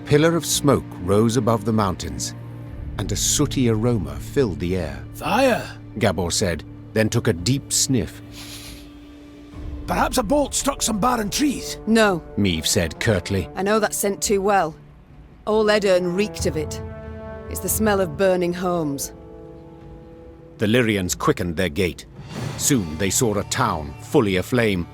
pillar of smoke rose above the mountains, and a sooty aroma filled the air. Fire! Gabor said, then took a deep sniff. Perhaps a bolt struck some barren trees? No. Meve said curtly. I know that scent too well. All Edirn reeked of it. It's the smell of burning homes. The Lyrians quickened their gait. Soon they saw a town fully aflame,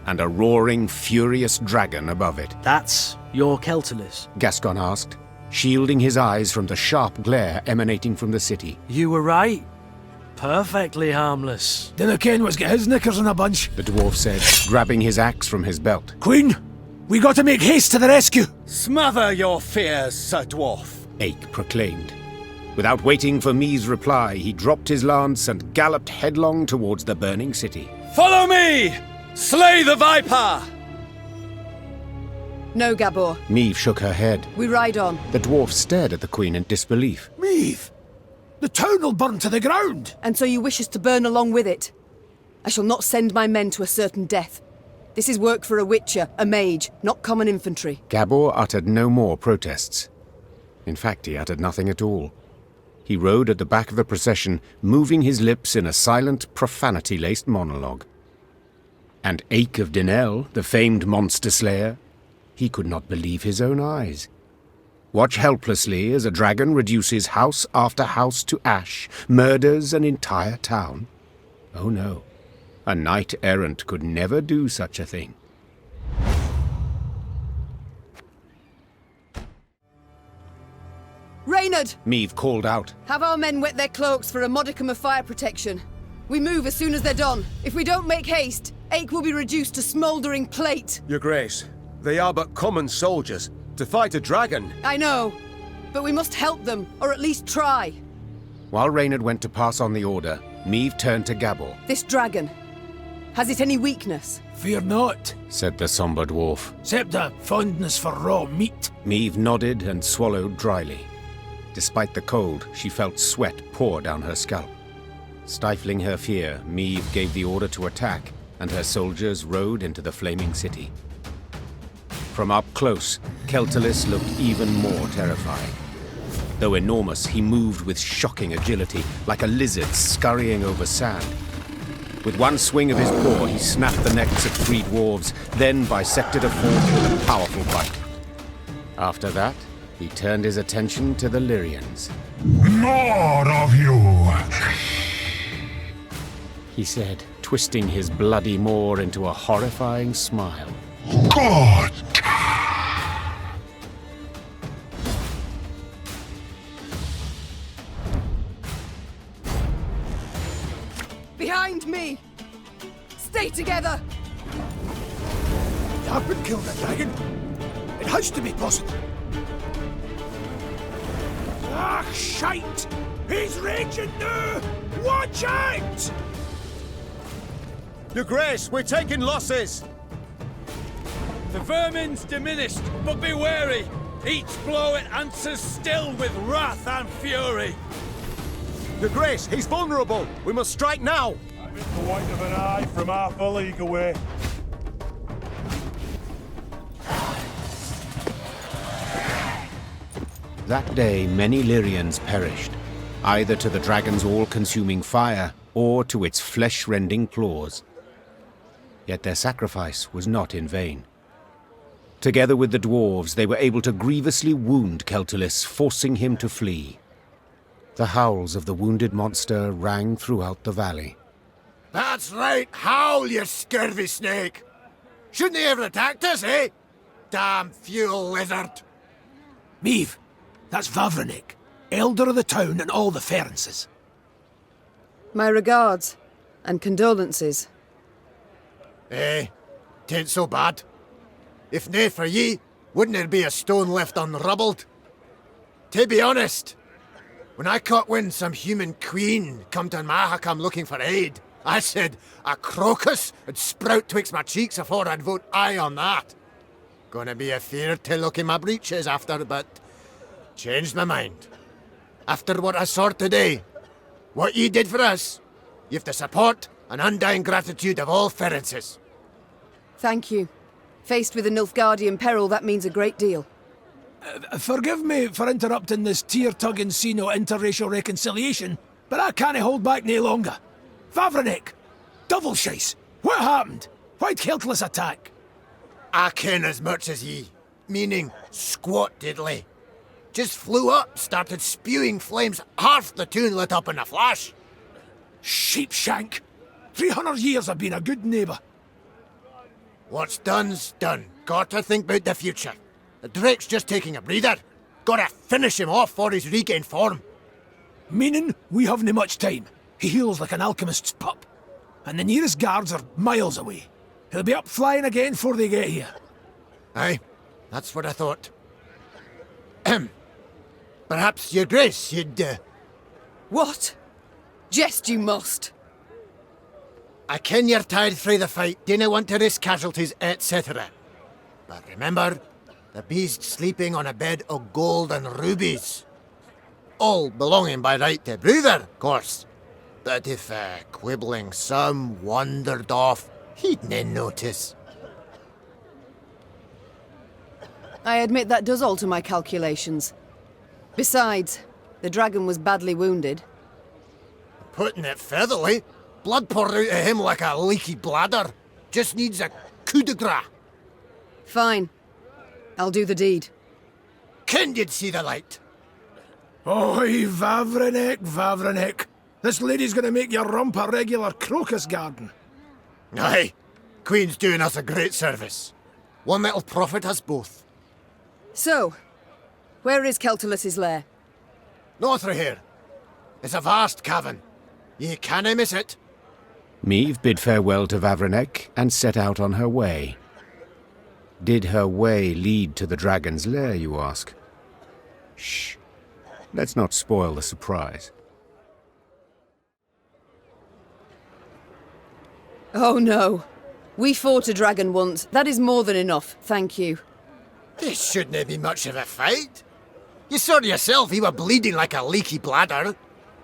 and a roaring, furious dragon above it. That's your Keltullis? Gascon asked, shielding his eyes from the sharp glare emanating from the city. You were right. Perfectly harmless. Dinna ken what's got his knickers in a bunch, the dwarf said, grabbing his axe from his belt. Queen, we got to make haste to the rescue! Smother your fears, Sir Dwarf, Eyck proclaimed. Without waiting for Meve's reply, he dropped his lance and galloped headlong towards the burning city. Follow me! Slay the Viper! No, Gabor. Meve shook her head. We ride on. The dwarf stared at the queen in disbelief. Meve! The town will burn to the ground! And so you wish us to burn along with it? I shall not send my men to a certain death. This is work for a witcher, a mage, not common infantry. Gabor uttered no more protests. In fact, he uttered nothing at all. He rode at the back of the procession, moving his lips in a silent, profanity-laced monologue. And Eyck of Dinel, the famed monster slayer, he could not believe his own eyes. Watch helplessly as a dragon reduces house after house to ash, murders an entire town. Oh no, a knight-errant could never do such a thing. Reynard! Meve called out. Have our men wet their cloaks for a modicum of fire protection. We move as soon as they're done. If we don't make haste, Eyck will be reduced to smouldering plate. Your Grace, they are but common soldiers. To fight a dragon. I know, but we must help them, or at least try. While Reynard went to pass on the order, Meve turned to Gabor. This dragon, has it any weakness? Fear not, said the somber dwarf. except a fondness for raw meat. Meve nodded and swallowed dryly. Despite the cold, she felt sweat pour down her scalp. Stifling her fear, Meve gave the order to attack, and her soldiers rode into the flaming city. From up close, Keltullis looked even more terrifying. Though enormous, he moved with shocking agility, like a lizard scurrying over sand. With one swing of his paw, he snapped the necks of 3 dwarves, then bisected a 4th with a powerful bite. After that, he turned his attention to the Lyrians. More of you! He said, twisting his bloody maw into a horrifying smile. Good! Behind me! Stay together! You haven't killed a dragon. It has to be possible. Ah, shite! He's raging now! Watch out! Your Grace, we're taking losses! The vermin's diminished, but be wary. Each blow it answers still with wrath and fury. Your Grace, he's vulnerable! We must strike now! I'm in the white of an eye from half a league away. That day, many Lyrians perished, either to the dragon's all-consuming fire or to its flesh-rending claws. Yet their sacrifice was not in vain. Together with the dwarves, they were able to grievously wound Keltullis, forcing him to flee. The howls of the wounded monster rang throughout the valley. That's right, howl, you scurvy snake! Shouldn't he ever attacked us, eh? Damn fuel lizard! Meve, that's Vavranic, elder of the town and all the Ferences. My regards and condolences. Eh, tain't so bad. If nae for ye, wouldn't there be a stone left unrubbled? To be honest, when I caught wind some human queen come to Mahakam looking for aid, I said a crocus would sprout twixt my cheeks afore I'd vote aye on that. Gonna be a fear to look in my breeches after, but changed my mind. After what I saw today, what ye did for us, you've the support and undying gratitude of all Ferences. Thank you. Faced with a Nilfgaardian peril, that means a great deal. Forgive me for interrupting this tear-tugging scene of interracial reconciliation, but I can't hold back no longer. Vavronic! Double shice! What happened? Why'd Keltullis attack? I ken as much as ye. Meaning, squat diddly. Just flew up, started spewing flames, half the town lit up in a flash. Sheepshank! 300 years I've been a good neighbour. What's done's done. Gotta think about the future. The Drake's just taking a breather. Gotta finish him off for his regained form. Meaning, we haven't much time. He heals like an alchemist's pup. And the nearest guards are miles away. He'll be up flying again before they get here. Aye, that's what I thought. Perhaps, your grace, you'd, What? Jest you must. I ken you're tired through the fight, dinna want to risk casualties, etc. But remember, the beast's sleeping on a bed of gold and rubies. All belonging by right to Bruther, of course. But if quibbling some wandered off, he'd nae notice. I admit that does alter my calculations. Besides, the dragon was badly wounded. Putting it featherly, blood poured out of him like a leaky bladder. Just needs a coup de grace. Fine. I'll do the deed. Ken you'd see the light. Oi, Vavronic, Vavronic. This lady's gonna make your rump a regular crocus garden. Aye, Queen's doing us a great service. One that'll profit us both. So, where is Keltullis' lair? North of here. It's a vast cavern. Ye canna miss it. Meve bid farewell to Vavronic and set out on her way. Did her way lead to the dragon's lair, you ask? Shh. Let's not spoil the surprise. Oh no. We fought a dragon once. That is more than enough, thank you. This shouldn't be much of a fight. You saw yourself he were bleeding like a leaky bladder.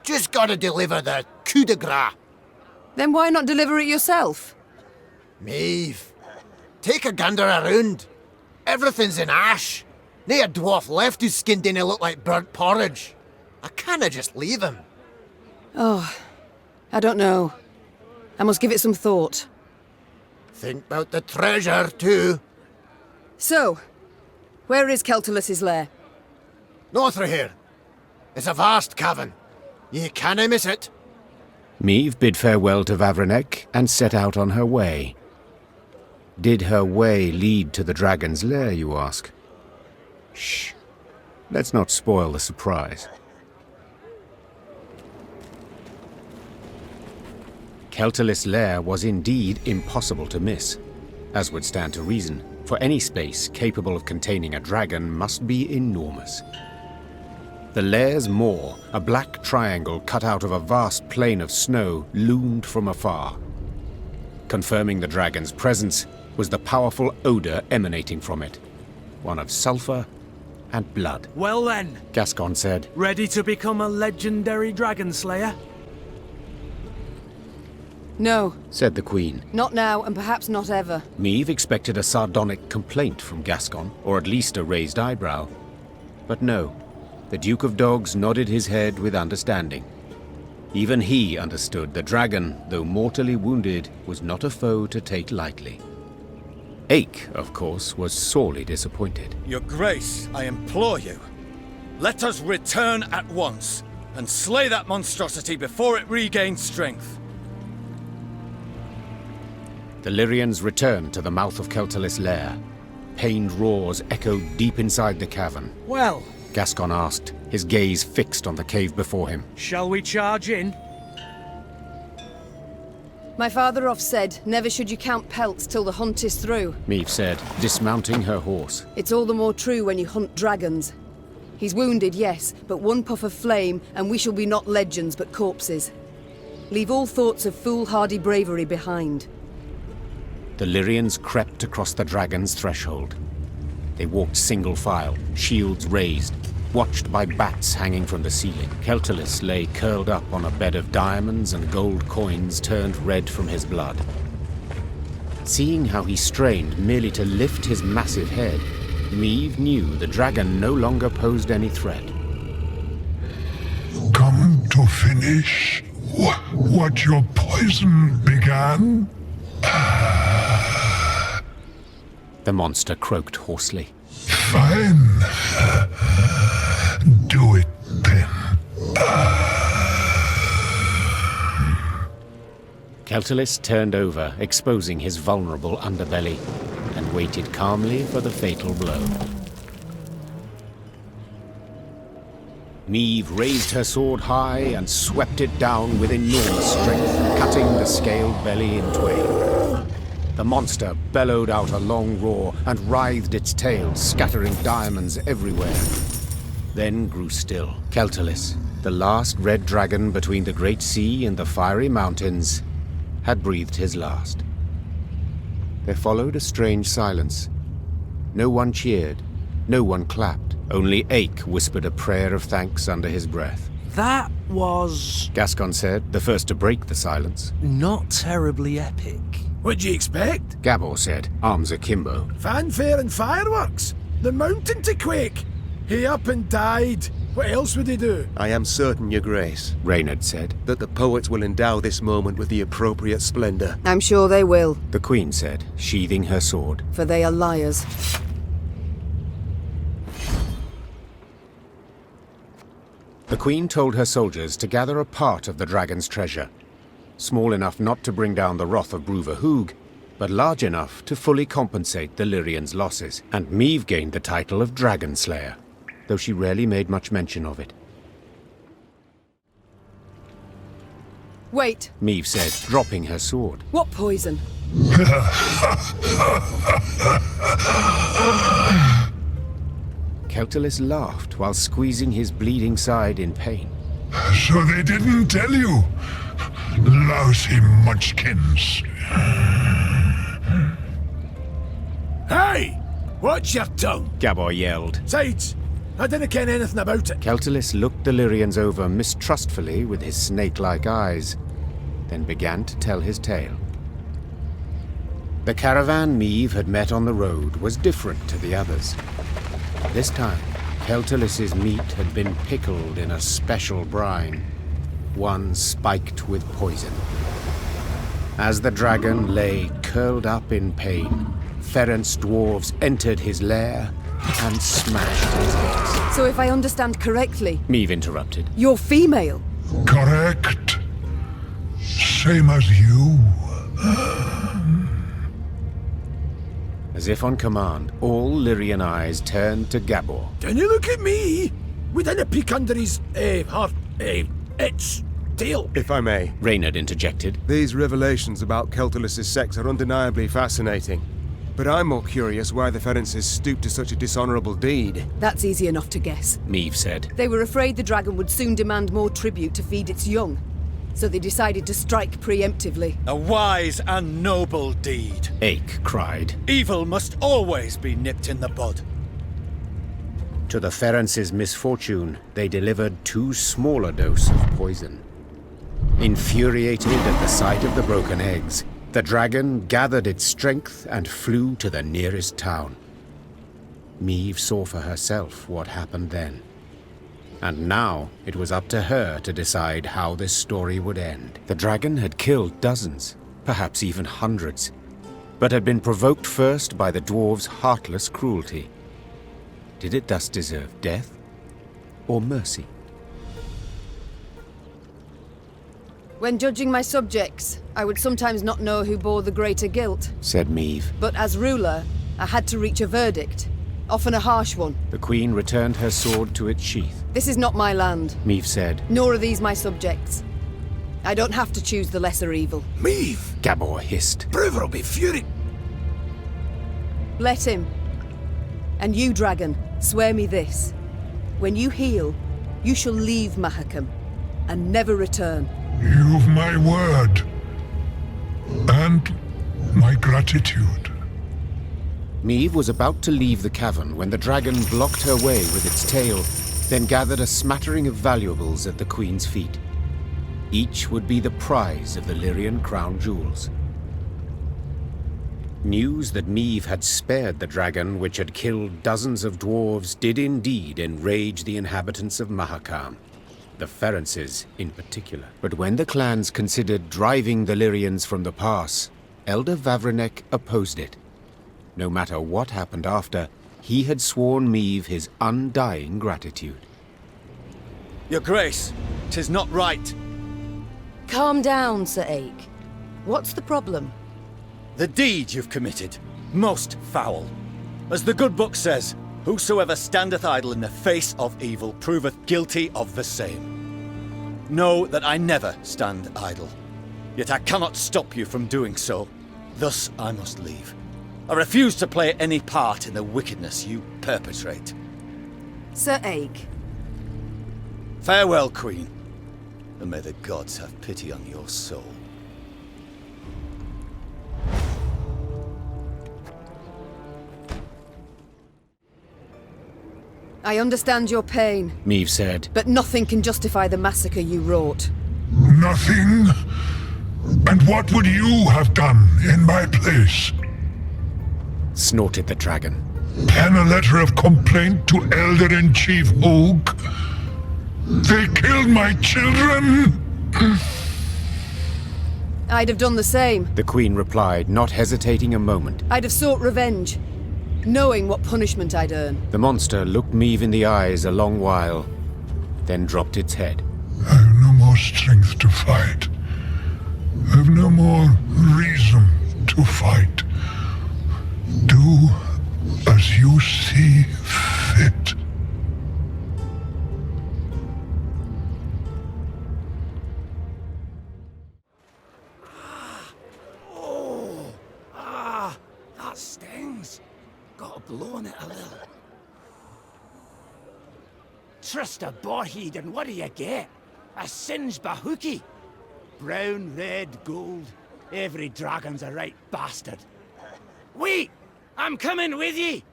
Just gotta deliver the coup de grace. Then why not deliver it yourself? Maeve, take a gander around. Everything's in ash. Nae a dwarf left whose skin didn't look like burnt porridge. I canna just leave him. Oh, I don't know. I must give it some thought. Think about the treasure, too. So, where is Keltullis' lair? North of here. It's a vast cavern. Ye canna miss it. Meve bid farewell to Vavronic and set out on her way. Did her way lead to the dragon's lair, you ask? Shh. Let's not spoil the surprise. Keltullis' lair was indeed impossible to miss, as would stand to reason, for any space capable of containing a dragon must be enormous. The lair's maw, a black triangle cut out of a vast plain of snow, loomed from afar. Confirming the dragon's presence was the powerful odor emanating from it, one of sulfur and blood. Well then, Gascon said, ready to become a legendary dragon slayer? No, said the Queen. not now, and perhaps not ever. Meve expected a sardonic complaint from Gascon, or at least a raised eyebrow. But no, the Duke of Dogs nodded his head with understanding. Even he understood the dragon, though mortally wounded, was not a foe to take lightly. Eyck, of course, was sorely disappointed. Your Grace, I implore you, let us return at once and slay that monstrosity before it regains strength. The Lyrians returned to the mouth of Keltullis' lair. Pained roars echoed deep inside the cavern. Well, Gascon asked, his gaze fixed on the cave before him. shall we charge in? My father oft said, never should you count pelts till the hunt is through. Meve said, dismounting her horse. It's all the more true when you hunt dragons. He's wounded, yes, but one puff of flame, and we shall be not legends, but corpses. Leave all thoughts of foolhardy bravery behind. The Lyrians crept across the dragon's threshold. They walked single file, shields raised, watched by bats hanging from the ceiling. Keltullis lay curled up on a bed of diamonds and gold coins turned red from his blood. Seeing how he strained merely to lift his massive head, Meve knew the dragon no longer posed any threat. Come to finish what your poison began? The monster croaked hoarsely. Fine. Do it then. Keltullis turned over, exposing his vulnerable underbelly, and waited calmly for the fatal blow. Meve raised her sword high and swept it down with enormous strength, cutting the scaled belly in twain. The monster bellowed out a long roar and writhed its tail, scattering diamonds everywhere. Then grew still. Keltullis, the last red dragon between the Great Sea and the Fiery Mountains, had breathed his last. There followed a strange silence. No one cheered, no one clapped. Only Eyck whispered a prayer of thanks under his breath. That was Gascon said, the first to break the silence. not terribly epic. What'd you expect? Gabor said, arms akimbo. Fanfare and fireworks. The mountain to quake. He up and died. What else would he do? I am certain, Your Grace, Reynard said. that the poets will endow this moment with the appropriate splendor. I'm sure they will, The Queen said, sheathing her sword. for they are liars. The Queen told her soldiers to gather a part of the dragon's treasure, small enough not to bring down the wrath of Bruverhoog, but large enough to fully compensate the Lyrians' losses, and Meve gained the title of Dragon Slayer, though she rarely made much mention of it. Wait, Meve said, dropping her sword. what poison? Keltullis laughed while squeezing his bleeding side in pain. So they didn't tell you? Lousy munchkins. Hey! Watch your tongue! Gabor yelled. Sides, I didn't ken anything about it. Keltullis looked the Lyrians over mistrustfully with his snake-like eyes, then began to tell his tale. The caravan Meve had met on the road was different to the others. This time, Keltullis's meat had been pickled in a special brine, one spiked with poison. As the dragon lay curled up in pain, Ferenc dwarves entered his lair and smashed his eggs. So if I understand correctly, Meve interrupted. you're female. Correct. Same as you. As if on command, all Lyrian eyes turned to Gabor. Don't you look at me! We didn't peek under his, its tail. If I may, Reynard interjected. these revelations about Keltullis' sex are undeniably fascinating. But I'm more curious why the Ferences stooped to such a dishonorable deed. That's easy enough to guess. Meve said. They were afraid the dragon would soon demand more tribute to feed its young, so they decided to strike preemptively. A wise and noble deed. Eyck cried. Evil must always be nipped in the bud. To the Ferences' misfortune, they delivered too small a dose of poison. Infuriated at the sight of the broken eggs, the dragon gathered its strength and flew to the nearest town. Meve saw for herself what happened then. And now it was up to her to decide how this story would end. The dragon had killed dozens, perhaps even hundreds, but had been provoked first by the dwarves' heartless cruelty. Did it thus deserve death or mercy? When judging my subjects, I would sometimes not know who bore the greater guilt. Said Meve. But as ruler, I had to reach a verdict, often a harsh one. The Queen returned her sword to its sheath. This is not my land, Meve said. nor are these my subjects. I don't have to choose the lesser evil. Meve! Gabor hissed. Bruver will be furious. Let him. And you, dragon, swear me this. When you heal, you shall leave Mahakam and never return. You've my word. And my gratitude. Meve was about to leave the cavern when the dragon blocked her way with its tail, then gathered a smattering of valuables at the Queen's feet. Each would be the prize of the Lyrian crown jewels. News that Meve had spared the dragon which had killed dozens of dwarves did indeed enrage the inhabitants of Mahakam, the Ferences in particular. But when the clans considered driving the Lyrians from the pass, Elder Vavrenek opposed it. No matter what happened after, he had sworn Meve his undying gratitude. Your Grace, 'tis not right. Calm down, Sir Eyck. What's the problem? The deed you've committed, most foul. As the good book says, whosoever standeth idle in the face of evil proveth guilty of the same. Know that I never stand idle, yet I cannot stop you from doing so. Thus I must leave. I refuse to play any part in the wickedness you perpetrate. Sir Eyck. Farewell, Queen, and may the gods have pity on your soul. I understand your pain, Meve said. but nothing can justify the massacre you wrought. Nothing? And what would you have done in my place? Snorted the dragon. Pen a letter of complaint to Elder-in-Chief Eyck? They killed my children? I'd have done the same. The Queen replied, not hesitating a moment. I'd have sought revenge, knowing what punishment I'd earn. The monster looked Meve in the eyes a long while, then dropped its head. I have no more strength to fight. I have no more reason to fight. Do as you see fit. That stings. Got to blow on it a little. Trust a boarhead, and what do you get? A singed bahookie. Brown, red, gold. Every dragon's a right bastard. Wait! I'm coming with ye!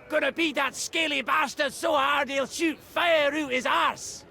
Gonna beat that scaly bastard so hard he'll shoot fire out his arse!